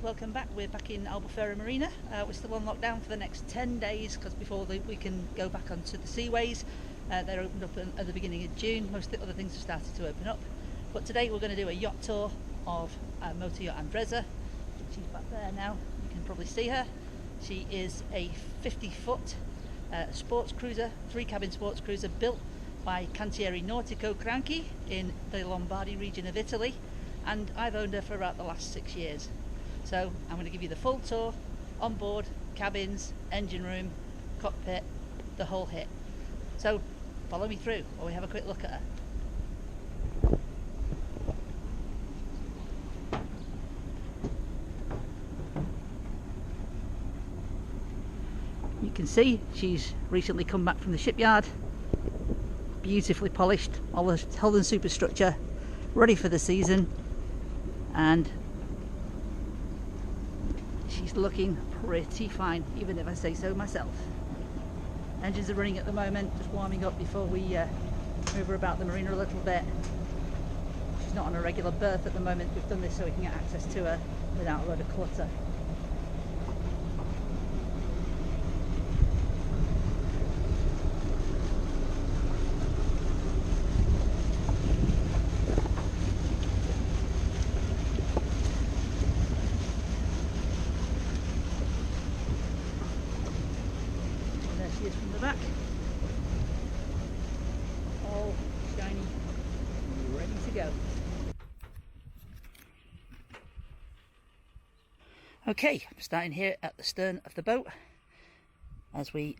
welcome back. We're back in Albufeira Marina. We're still on lockdown for the next 10 days because before we can go back onto the seaways. They're opened up at the beginning of June. Most of the other things have started to open up. But today we're going to do a yacht tour of motor yacht Andresa. She's back there now. You can probably see her. She is a 50-foot sports cruiser, 3-cabin sports cruiser built by Cantieri Nautico Cranchi in the Lombardy region of Italy, and I've owned her for about the last 6 years. So I'm going to give you the full tour on board, cabins, engine room, cockpit, the whole hit. So follow me through while we have a quick look at her. You can see she's recently come back from the shipyard, beautifully polished, all the hull and superstructure ready for the season, and she's looking pretty fine, even if I say so myself. Engines are running at the moment, just warming up before we move her about the marina a little bit. She's not on a regular berth at the moment. We've done this so we can get access to her without a load of clutter. From the back, all shiny, ready to go. Okay, I'm starting here at the stern of the boat as we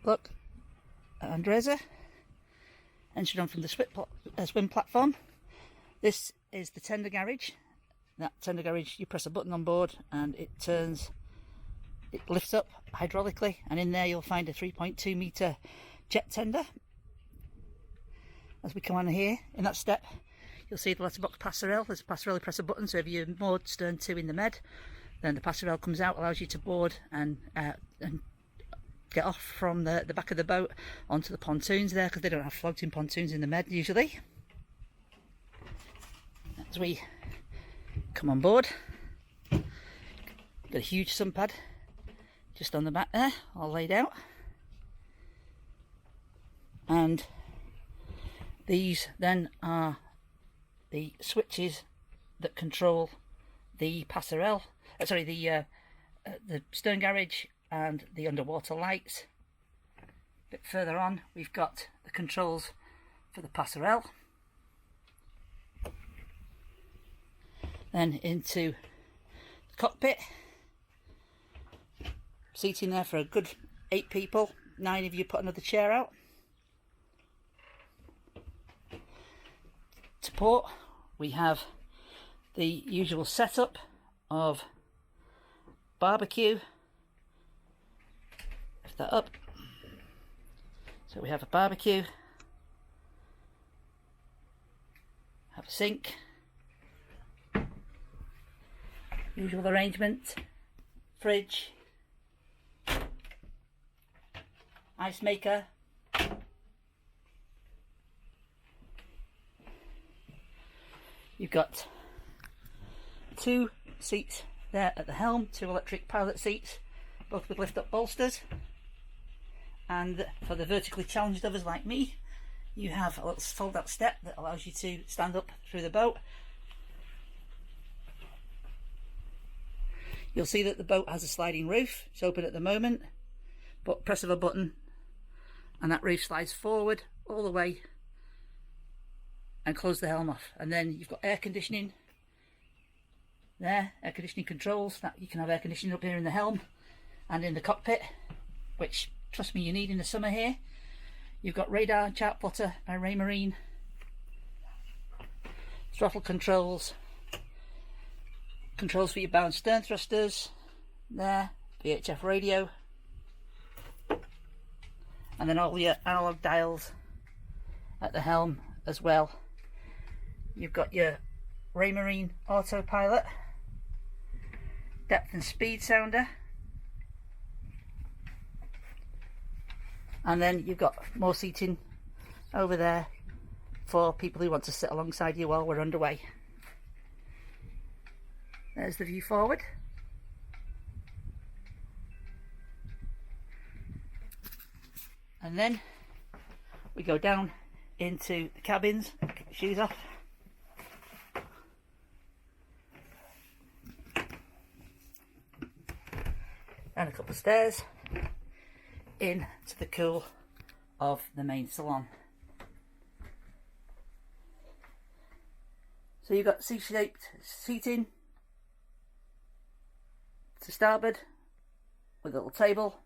look at Andresa, entered on from the swim platform. This is the tender garage. That tender garage, you press a button on board and it turns. It lifts up hydraulically, and in there you'll find a 3.2 metre jet tender. As we come on here, in that step, you'll see the letterbox passerelle. There's a passerelle, you press a button, so if you're moored stern 2 in the med, then the passerelle comes out, allows you to board and get off from the back of the boat onto the pontoons there, because they don't have floating pontoons in the med usually. As we come on board, got a huge sun pad just on the back there, all laid out, and these then are the switches that control the passerelle, the stern garage and the underwater lights. A bit further on we've got the controls for the passerelle, then into the cockpit. Seating there for a good 8 people, 9 of you put another chair out. To port, we have the usual setup of barbecue. Lift that up. So we have a barbecue, have a sink, usual arrangement, fridge, ice maker, you've got 2 seats there at the helm, 2 electric pilot seats, both with lift up bolsters, and for the vertically challenged of us like me, you have a little fold out step that allows you to stand up through the boat. You'll see that the boat has a sliding roof. It's open at the moment, but press of a button and that roof slides forward all the way and close the helm off. And then you've got air conditioning there, air conditioning controls. That you can have air conditioning up here in the helm and in the cockpit, which trust me you need in the summer here. You've got radar, chart plotter by Raymarine, throttle controls, controls for your bow and stern thrusters there, VHF radio, and then all your analog dials at the helm as well. You've got your Raymarine autopilot, depth and speed sounder, and then you've got more seating over there for people who want to sit alongside you while we're underway. There's the view forward. And then we go down into the cabins. Get the shoes off. Down a couple of stairs into the cool of the main salon. So you've got C-shaped seating to starboard with a little table.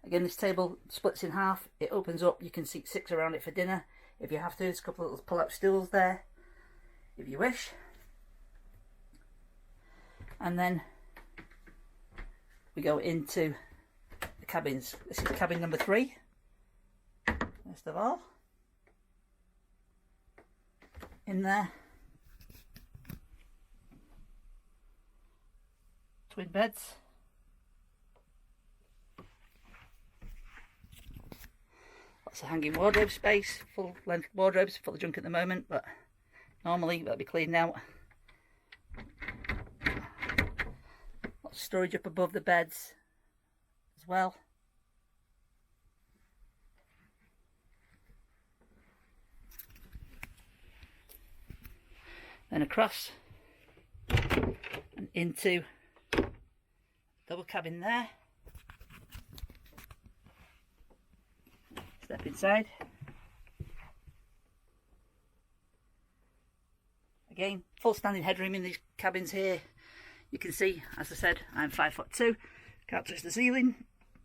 Again, this table splits in half. It opens up. You can seat 6 around it for dinner if you have to. There's a couple of little pull-out stools there if you wish. And then we go into the cabins. This is cabin number 3. First of all, in there, twin beds. Lots of hanging wardrobe space, full length wardrobes, full of junk at the moment, but normally that'll be cleaned out. Lots of storage up above the beds as well. Then across and into double cabin there. Step inside. Again, full standing headroom in these cabins here. You can see, as I said, I'm 5'2". Can't touch the ceiling.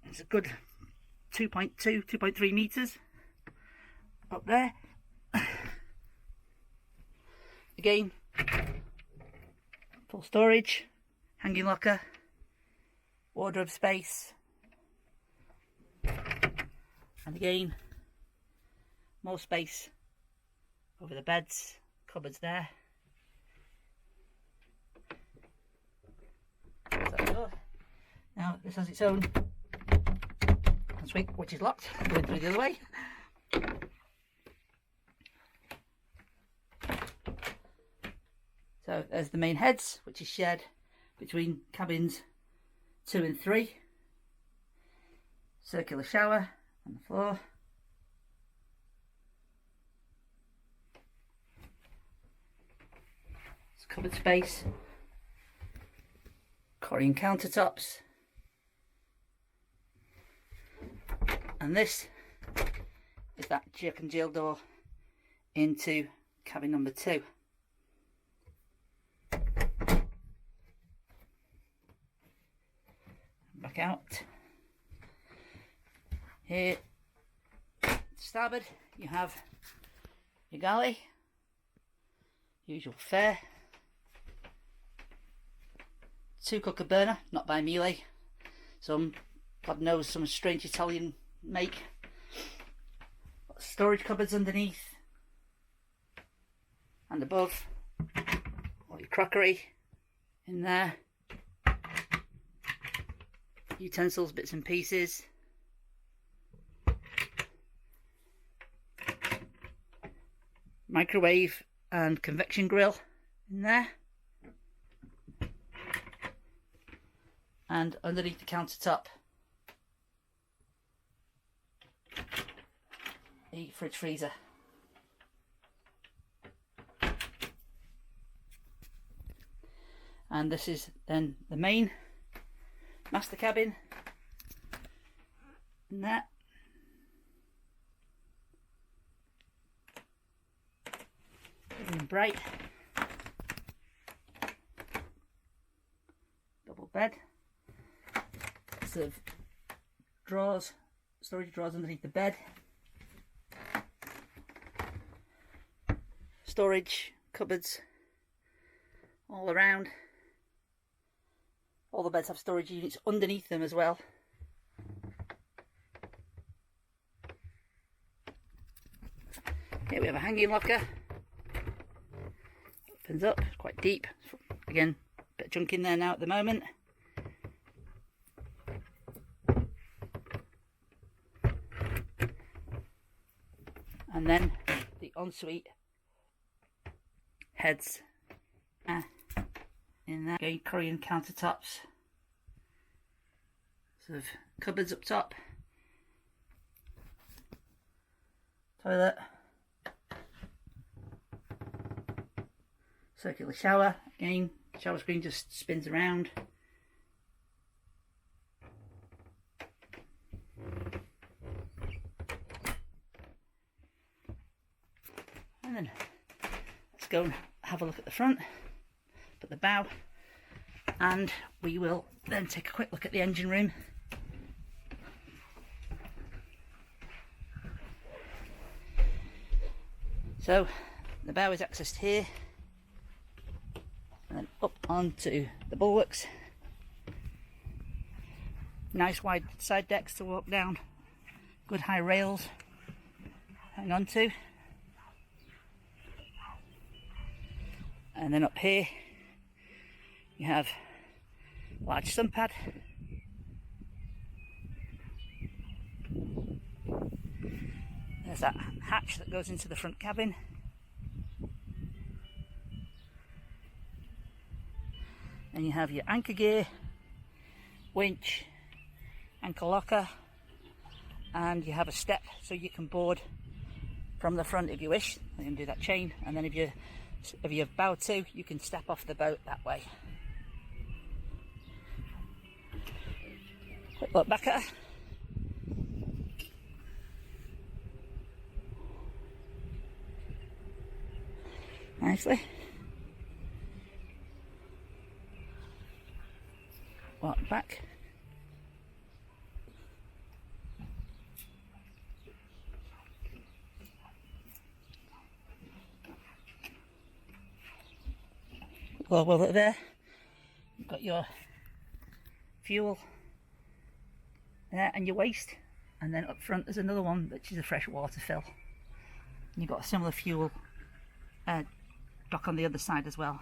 It's a good 2.2, 2.3 metres up there. Again, full storage, hanging locker, wardrobe space, and again more space over the beds, cupboards there. Now this has its own ensuite, which is locked, going through the other way. So there's the main heads, which is shared between cabins 2 and 3. Circular shower on the floor. It's cupboard space. Corian countertops. And this is that jerk and jail door into cabin number 2. Back out. Here, starboard, you have your galley, usual fare, 2 cooker burner, not by Miele, some, God knows, some strange Italian make. Storage cupboards underneath and above, all your crockery in there. Utensils, bits and pieces. Microwave and convection grill in there. And underneath the countertop, a fridge freezer. And this is then the main master cabin, and that. And bright. Double bed. Sort of drawers, storage drawers underneath the bed. Storage cupboards all around. All the beds have storage units underneath them as well. Here we have a hanging locker. Opens up, it's quite deep. Again, a bit of junk in there now at the moment. And then the ensuite heads in there. Again, Korean countertops. Sort of cupboards up top. toilet, circular shower. Again, shower screen just spins around. And then let's go and have a look at the front, at the bow, and we will then take a quick look at the engine room. So the bow is accessed here, and then up onto the bulwarks. Nice wide side decks to walk down, good high rails hang on to. And then up here you have a large sun pad. There's that hatch that goes into the front cabin. And you have your anchor gear, winch, anchor locker, and you have a step so you can board from the front if you wish. You can do that chain, and then if you bow to, you can step off the boat that way. Quick look back at her. Nicely. Walk back. Well, look there. You've got your fuel there and your waste, and then up front there's another one which is a fresh water fill. And you've got a similar fuel dock on the other side as well.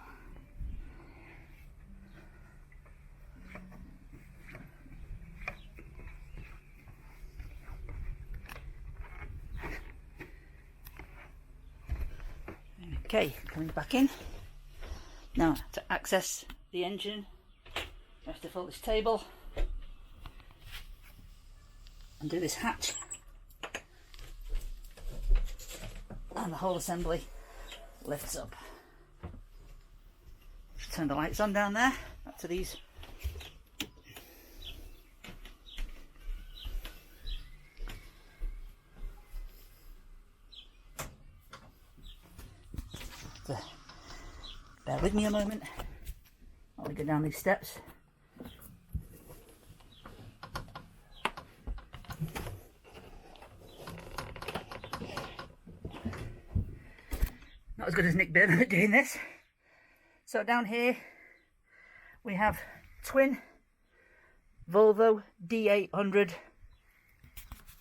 Okay, coming back in. Now to access the engine, you have to fill this table and do this hatch, and the whole assembly lifts up. Turn the lights on down there, up to these. So, bear with me a moment while we go down these steps. Not as good as Nick Burnham at doing this. So down here we have twin Volvo D800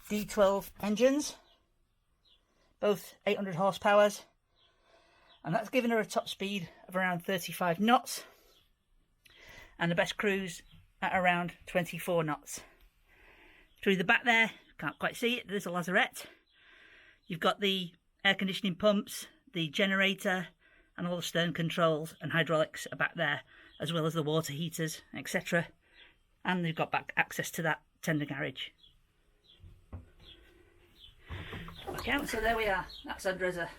D12 engines, both 800 horsepower, and that's given her a top speed of around 35 knots and the best cruise at around 24 knots. Through the back there, can't quite see it, there's a lazarette. You've got the air conditioning pumps, the generator, and all the stern controls and hydraulics are back there, as well as the water heaters, etc. And they've got back access to that tender garage. Back out, so there we are, that's our dresser.